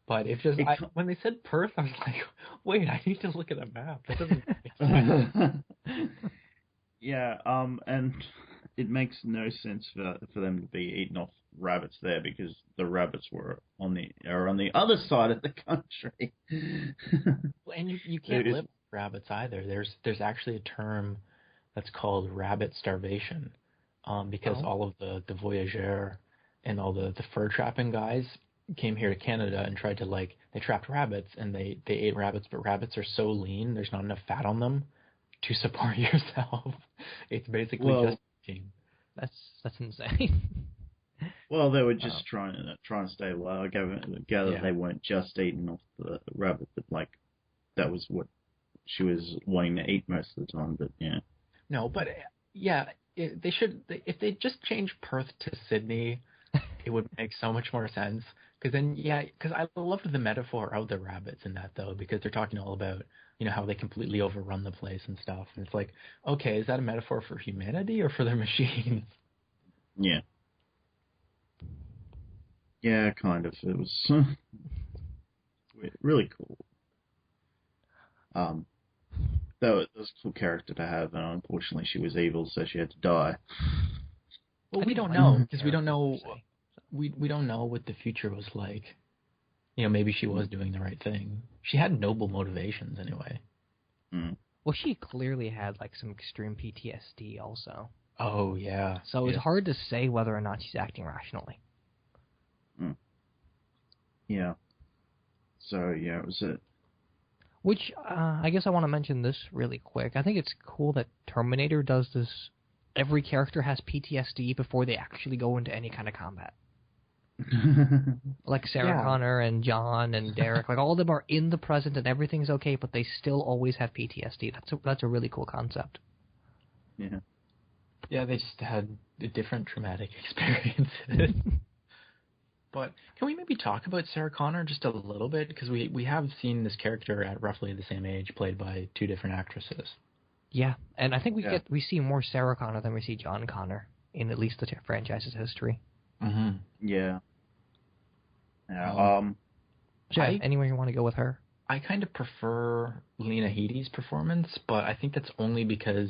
But if just when they said Perth, I was like, wait, I need to look at a map. That doesn't make sense. Yeah, and it makes no sense for them to be eating off rabbits there, because the rabbits are on the other side of the country. And you can't live with rabbits either. There's actually a term that's called rabbit starvation, because all of the voyageurs and all the fur trapping guys came here to Canada and tried to, like, they trapped rabbits and they ate rabbits, but rabbits are so lean, there's not enough fat on them to support yourself. It's basically just eating. That's insane. Well, they were just trying to stay low. I gather they weren't just eating off the rabbit, but like that was what she was wanting to eat most of the time. But yeah. No, but they should. If they just change Perth to Sydney, it would make so much more sense. Because then, because I loved the metaphor of the rabbits in that, though, because they're talking all about, how they completely overrun the place and stuff. And it's like, okay, is that a metaphor for humanity or for their machines? Yeah. Yeah, kind of. It was really cool. That was a cool character to have, and unfortunately she was evil, so she had to die. Well, we don't know, because we don't know. We don't know what the future was like. Maybe she was doing the right thing. She had noble motivations anyway. Well, she clearly had like some extreme PTSD also. Oh yeah. So it's hard to say whether or not she's acting rationally. Yeah. So it was it. Which I guess I want to mention this really quick. I think it's cool that Terminator does this. Every character has PTSD before they actually go into any kind of combat. Like Sarah Connor and John and Derek, like all of them are in the present and everything's okay, but they still always have PTSD. That's a really cool concept. Yeah. Yeah, they just had different traumatic experiences. But can we maybe talk about Sarah Connor just a little bit? Because we have seen this character at roughly the same age, played by two different actresses. Yeah, and I think we see more Sarah Connor than we see John Connor in at least the franchise's history. Mm-hmm. Yeah. Anywhere you want to go with her? I kind of prefer Lena Headey's performance, but I think that's only because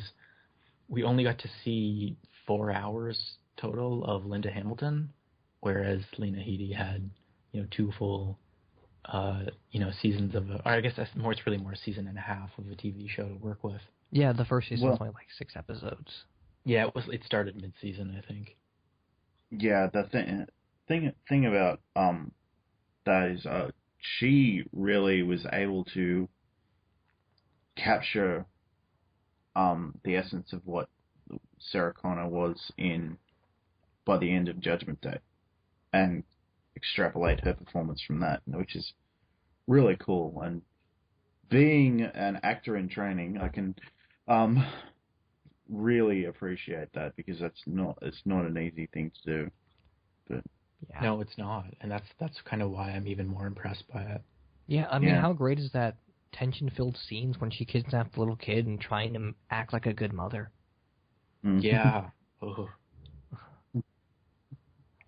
we only got to see 4 hours total of Linda Hamilton, whereas Lena Headey had, 2 full, seasons of, or I guess it's really more a season and a half of a TV show to work with. Yeah, the first season was only like 6 episodes. Yeah, it started mid-season, I think. Yeah, the thing about that is she really was able to capture the essence of what Sarah Connor was in by the end of Judgment Day, and extrapolate her performance from that, which is really cool. And being an actor in training, I can really appreciate that, because it's not an easy thing to do. But Yeah. No, it's not, and that's kind of why I'm even more impressed by it. Yeah, I mean, how great is that tension-filled scenes when she kidnapped the little kid and trying to act like a good mother? Yeah. Oh.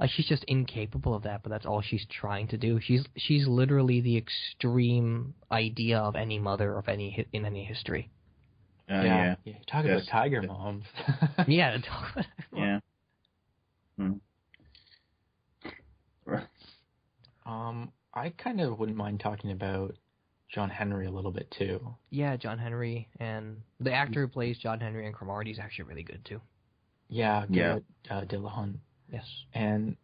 Like, she's just incapable of that, but that's all she's trying to do. She's literally the extreme idea of any mother of in any history. Yeah. Talk about tiger moms. Yeah. Yeah. I kind of wouldn't mind talking about John Henry a little bit too. Yeah, John Henry, and the actor who plays John Henry in Cromartie is actually really good too. Yeah, Garrett Dillahunt. Yes. And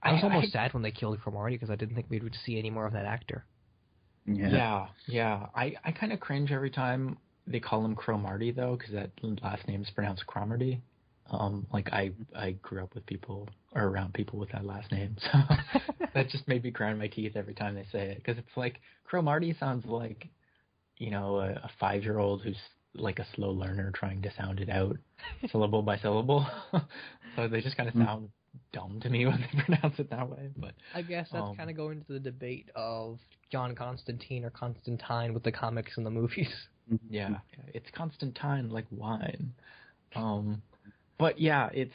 I was almost sad when they killed Cromartie, because I didn't think we would see any more of that actor. Yeah. I kind of cringe every time they call him Cromartie, though, because that last name is pronounced Cromartie. Like, I grew up with people, or around people with that last name, so that just made me grind my teeth every time they say it, because it's like, Cromartie sounds like, you know, a 5-year-old who's like a slow learner trying to sound it out syllable by syllable. So they just kind of sound dumb to me when they pronounce it that way. But I guess that's kind of going to the debate of John Constantine or Constantine with the comics and the movies. Yeah, it's Constantine like wine. But yeah, it's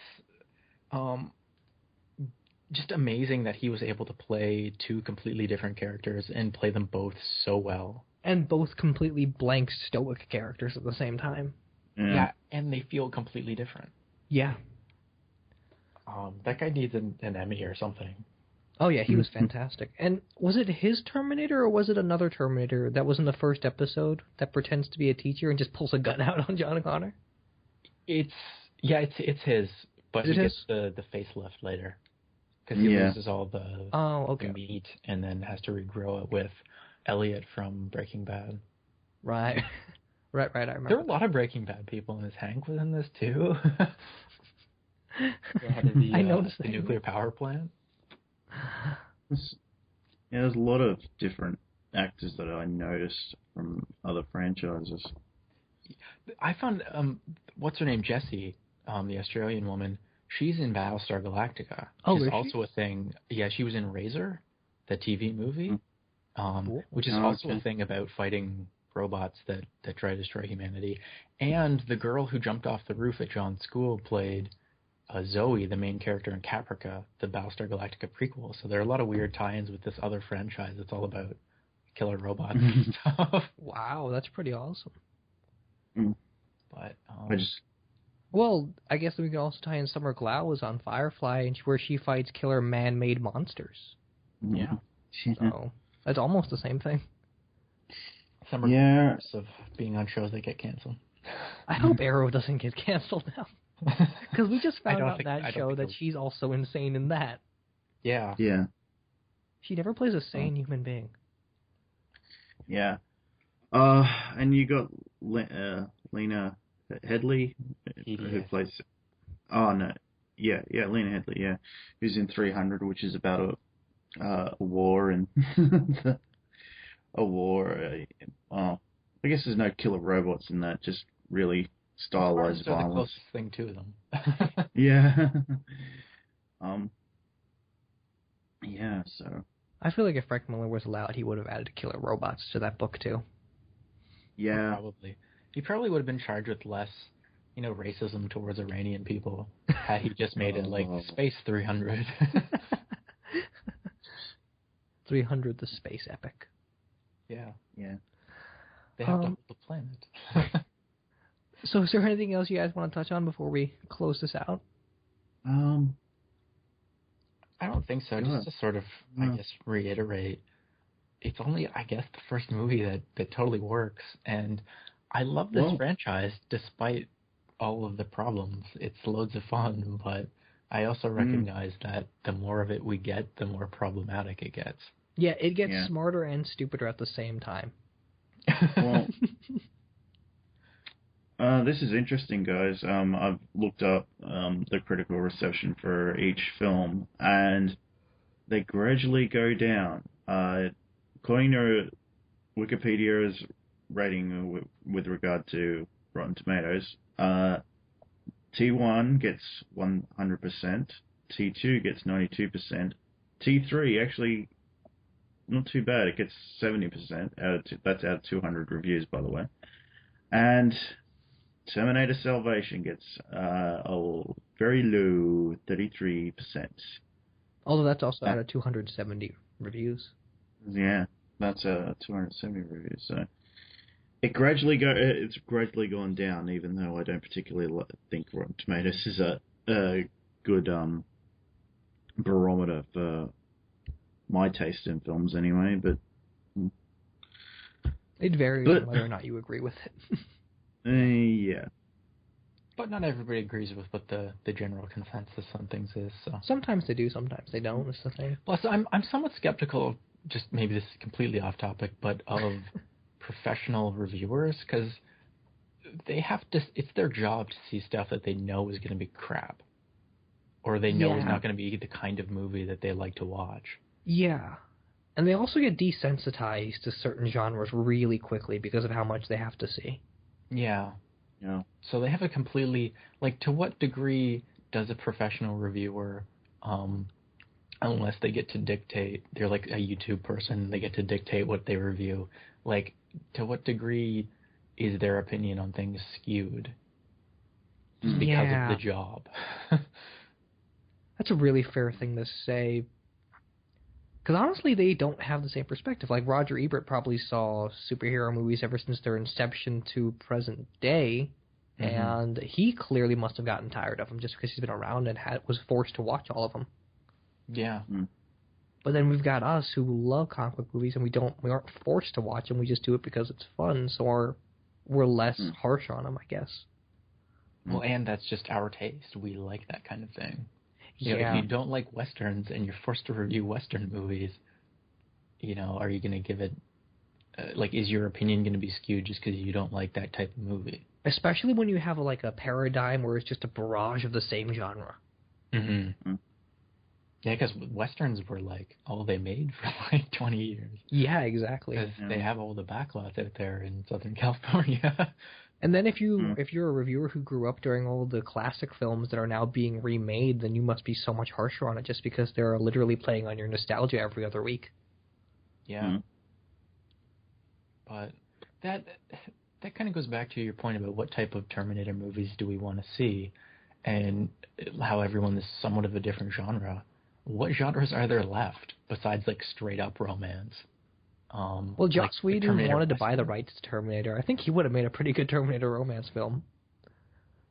just amazing that he was able to play two completely different characters and play them both so well. And both completely blank, stoic characters at the same time. Yeah, and they feel completely different. Yeah. That guy needs an Emmy or something. Oh, yeah, he was fantastic. And was it his Terminator, or was it another Terminator that was in the first episode that pretends to be a teacher and just pulls a gun out on John Connor? It's his, but he gets the facelift later. Because he loses all the meat and then has to regrow it with Elliot from Breaking Bad. Right. Right, I remember. There are a lot of Breaking Bad people in this. Hank was in this too. The head of I noticed the nuclear power plant. There's a lot of different actors that I noticed from other franchises. I found, what's her name, Jessie, the Australian woman, she's in Battlestar Galactica. Oh, She's is also a thing. Yeah, she was in Razor, the TV movie, which is also a thing about fighting robots that try to destroy humanity. And the girl who jumped off the roof at John's school played Zoe, the main character in Caprica, the Battlestar Galactica prequel. So there are a lot of weird tie-ins with this other franchise that's all about killer robots and stuff. Wow, that's pretty awesome. But well, I guess we can also tie in Summer Glau was on Firefly, where she fights killer man-made monsters. Yeah. So that's almost the same thing. Summer of being on shows that get canceled. I hope Arrow doesn't get canceled now. Because we just found out that she's also insane in that. Yeah. Yeah. She never plays a sane human being. Yeah. And you got Lena Headey, who plays... Oh, no. Yeah, Lena Headey, yeah. Who's in 300, which is about a war and... a war. I guess there's no killer robots in that, just really stylized violence. The closest thing to them. Yeah. Yeah, so... I feel like if Frank Miller was allowed, he would have added killer robots to that book, too. Yeah. Probably. He probably would have been charged with less, racism towards Iranian people had he just made it like Space 300. 300, the space epic. Yeah. Yeah. They have to hold the planet. So is there anything else you guys want to touch on before we close this out? I don't think so. Just to sort of, I guess, reiterate, it's only, I guess, the first movie that totally works. And I love this franchise despite all of the problems. It's loads of fun, but I also recognize that the more of it we get, the more problematic it gets. Yeah, it gets Yeah. smarter and stupider at the same time. Well, this is interesting, guys. I've looked up the critical reception for each film, and they gradually go down. According to Wikipedia's rating with regard to Rotten Tomatoes, T1 gets 100%, T2 gets 92%, T3 actually not too bad. It gets 70% that's out of 200 reviews, by the way. And Terminator Salvation gets a very low 33%. Although that's also out of 270 reviews. Yeah, that's 270 reviews. So it's gradually gone down, even though I don't particularly think Rotten Tomatoes is a good barometer for my taste in films anyway. But it varies on whether or not you agree with it. Yeah. But not everybody agrees with what the general consensus on things is. So sometimes they do, sometimes they don't. That's the thing. Plus, I'm somewhat skeptical of, just maybe this is completely off topic, but of professional reviewers, because they have to. It's their job to see stuff that they know is going to be crap, or they know is not going to be the kind of movie that they like to watch. Yeah. And they also get desensitized to certain genres really quickly because of how much they have to see. Yeah. Yeah. So they have a completely, like, to what degree does a professional reviewer, unless they get to dictate, they're like a YouTube person, they get to dictate what they review, like, to what degree is their opinion on things skewed just because of the job? That's a really fair thing to say. Because honestly, they don't have the same perspective. Like, Roger Ebert probably saw superhero movies ever since their inception to present day, and he clearly must have gotten tired of them just because he's been around and was forced to watch all of them. Yeah. But then we've got us who love comic book movies, and we aren't forced to watch them. We just do it because it's fun, so we're less harsh on them, I guess. Well, and that's just our taste. We like that kind of thing. You know, Yeah. if you don't like Westerns and you're forced to review Western movies, you know, are you going to give it, is your opinion going to be skewed just because you don't like that type of movie? Especially when you have a paradigm where it's just a barrage of the same genre. Mm-hmm. Yeah, because Westerns were all they made for 20 years. Yeah, exactly. Because they have all the backlots out there in Southern California. And then if you're a reviewer who grew up during all the classic films that are now being remade, then you must be so much harsher on it just because they're literally playing on your nostalgia every other week. Yeah. But that kind of goes back to your point about what type of Terminator movies do we want to see, and how everyone is somewhat of a different genre. What genres are there left besides straight up romance? Well, Joss Whedon wanted to Western. buy the rights to Terminator. I think he would have made a pretty good Terminator romance film.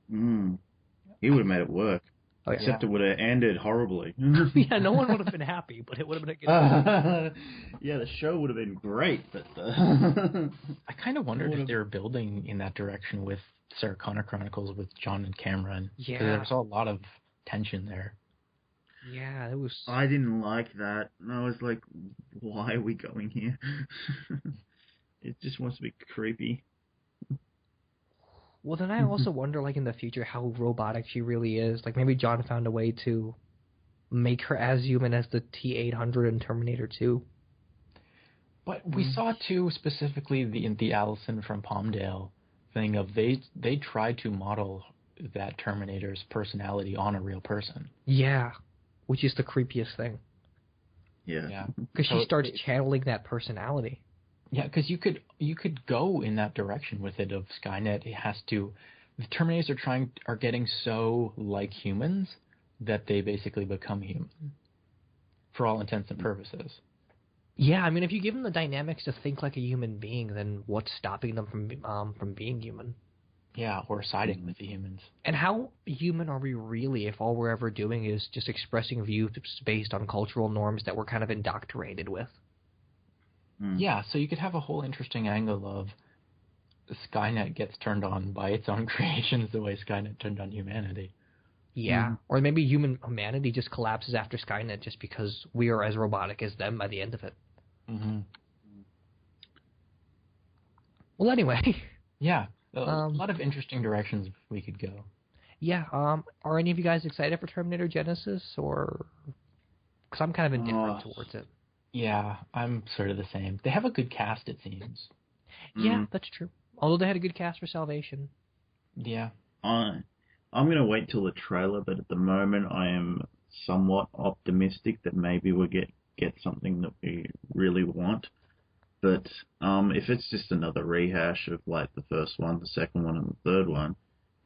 He would have made it work. Oh, yeah. Except it would have ended horribly. Yeah, no one would have been happy, but it would have been a good yeah, the show would have been great, but... I kind of wondered if they were building in that direction with Sarah Connor Chronicles with John and Cameron. Yeah. Because there was a lot of tension there. Yeah, it was... I didn't like that. I was like, why are we going here? It just wants to be creepy. Well, then I also wonder, in the future, how robotic she really is. Maybe John found a way to make her as human as the T-800 in Terminator 2. But we saw, too, specifically the Allison from Palmdale thing of they tried to model that Terminator's personality on a real person. Yeah, which is the creepiest thing. Yeah. Because she starts channeling that personality. Yeah, because you could go in that direction with it of Skynet. It has to. The Terminators are getting so like humans that they basically become human, for all intents and purposes. Yeah, I mean, if you give them the dynamics to think like a human being, then what's stopping them from being human? Yeah, or siding with the humans. And how human are we really if all we're ever doing is just expressing views based on cultural norms that we're kind of indoctrinated with? Yeah, so you could have a whole interesting angle of Skynet gets turned on by its own creations the way Skynet turned on humanity. Yeah, or maybe humanity just collapses after Skynet just because we are as robotic as them by the end of it. Mm-hmm. Well, anyway. Yeah, a lot of interesting directions we could go. Yeah. Are any of you guys excited for Terminator Genesis, or because I'm kind of indifferent towards it? Yeah, I'm sort of the same. They have a good cast, it seems. Yeah, that's true. Although they had a good cast for Salvation. Yeah. I'm gonna wait till the trailer, but at the moment I am somewhat optimistic that maybe we'll get something that we really want. But if it's just another rehash of like the first one, the second one, and the third one,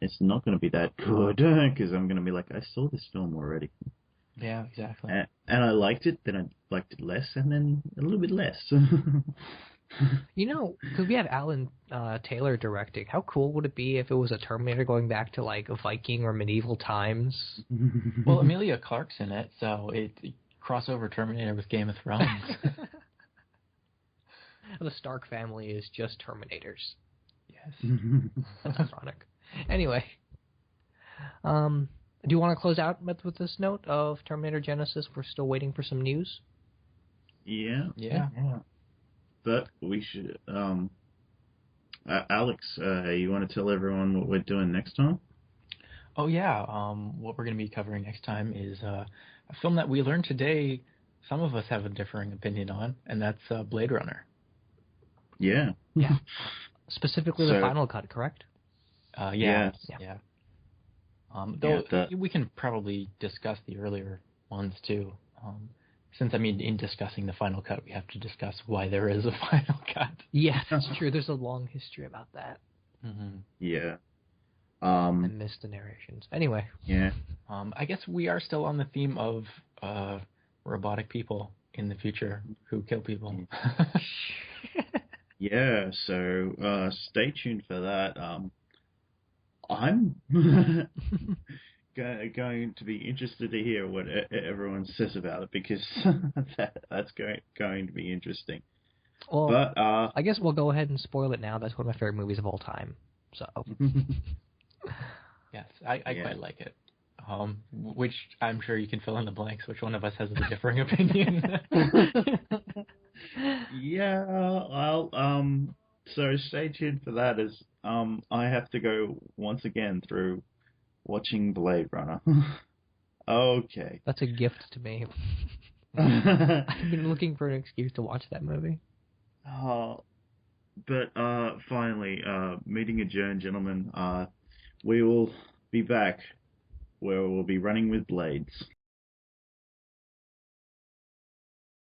it's not going to be that good because I'm going to be like, I saw this film already. Yeah, exactly. And I liked it, then I liked it less, and then a little bit less. Because we have Alan Taylor directing, how cool would it be if it was a Terminator going back to like Viking or medieval times? Well, Emilia Clarke's in it, so it crossover Terminator with Game of Thrones. The Stark family is just Terminators. Yes. That's ironic. Anyway, do you want to close out with this note of Terminator Genesis? We're still waiting for some news. Yeah. But we should. Alex, you want to tell everyone what we're doing next time? Oh yeah. What we're going to be covering next time is a film that we learned today. Some of us have a differing opinion on, and that's Blade Runner. Yeah. Yeah. Specifically the final cut, correct? Yeah. Though Yeah, we can probably discuss the earlier ones too. Since, in discussing the final cut, we have to discuss why there is a final cut. Yeah, that's true. There's a long history about that. Mm-hmm. Yeah. And missed the narrations. Anyway. Yeah. I guess we are still on the theme of robotic people in the future who kill people. Yeah, so stay tuned for that. I'm going to be interested to hear what everyone says about it because that's going to be interesting. Well, but I guess we'll go ahead and spoil it now. That's one of my favorite movies of all time. So. Yes, I quite like it. Which I'm sure you can fill in the blanks. Which one of us has a differing opinion? Yeah, I'll so stay tuned for that as I have to go once again through watching Blade Runner. Okay. That's a gift to me. I've been looking for an excuse to watch that movie. But finally, meeting adjourned, gentlemen. We will be back where we'll be running with blades.